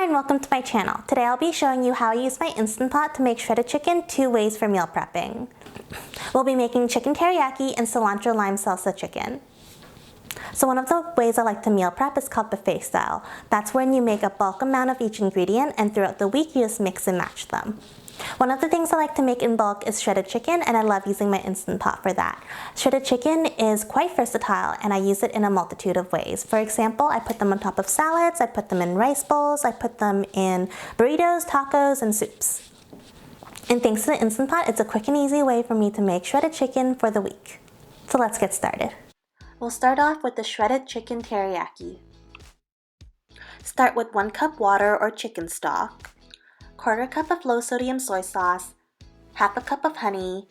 Hi and welcome to my channel. Today I'll be showing you how I use my Instant Pot to make shredded chicken 2 ways for meal prepping. We'll be making chicken teriyaki and cilantro lime salsa chicken. So one of the ways I like to meal prep is called buffet style. That's when you make a bulk amount of each ingredient and throughout the week you just mix and match them. One of the things I like to make in bulk is shredded chicken, and I love using my Instant Pot for that. Shredded chicken is quite versatile and I use it in a multitude of ways. For example, I put them on top of salads, I put them in rice bowls, I put them in burritos, tacos, and soups. And thanks to the Instant Pot, it's a quick and easy way for me to make shredded chicken for the week. So let's get started. We'll start off with the shredded chicken teriyaki. Start with 1 cup water or chicken stock, 1/4 cup of low sodium soy sauce, 1/2 cup of honey,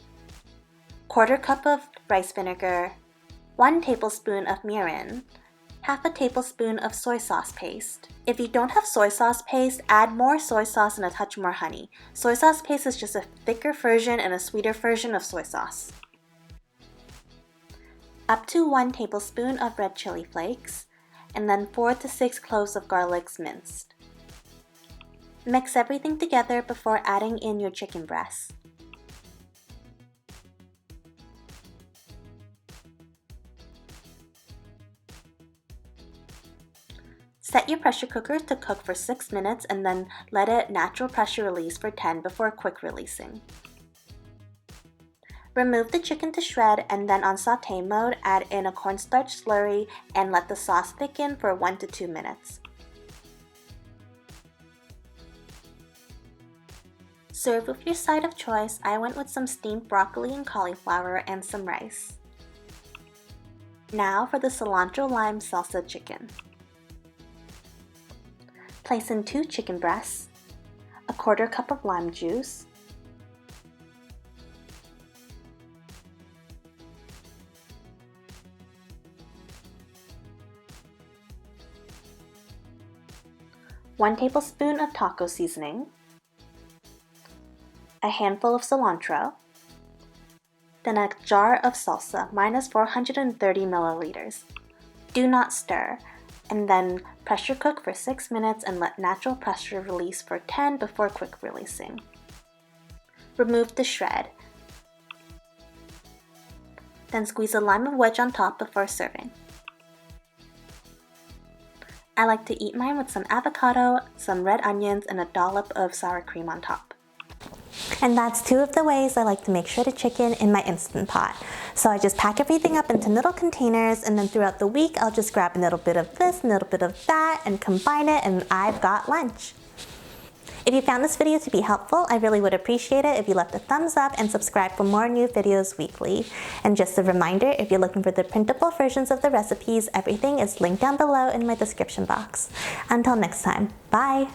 1/4 cup of rice vinegar, 1 tablespoon of mirin, 1/2 tablespoon of soy sauce paste. If you don't have soy sauce paste, add more soy sauce and a touch more honey. Soy sauce paste is just a thicker version and a sweeter version of soy sauce. Up to 1 tablespoon of red chili flakes, and then 4 to 6 cloves of garlic minced. Mix everything together before adding in your chicken breasts. Set your pressure cooker to cook for 6 minutes and then let it natural pressure release for 10 before quick releasing. Remove the chicken to shred and then on saute mode add in a cornstarch slurry and let the sauce thicken for 1 to 2 minutes. Serve with your side of choice. I went with some steamed broccoli and cauliflower and some rice. Now for the cilantro lime salsa chicken. Place in 2 chicken breasts, 1/4 cup of lime juice, one tablespoon of taco seasoning, a handful of cilantro, then a jar of salsa, minus 430 milliliters. Do not stir, and then pressure cook for 6 minutes and let natural pressure release for 10 before quick releasing. Remove the shred. Then squeeze a lime and wedge on top before serving. I like to eat mine with some avocado, some red onions, and a dollop of sour cream on top. And that's 2 of the ways I like to make shredded chicken in my Instant Pot. So I just pack everything up into little containers, and then throughout the week I'll just grab a little bit of this, a little bit of that, and combine it, and I've got lunch. If you found this video to be helpful, I really would appreciate it if you left a thumbs up and subscribe for more new videos weekly. And just a reminder, if you're looking for the printable versions of the recipes, everything is linked down below in my description box. Until next time, bye!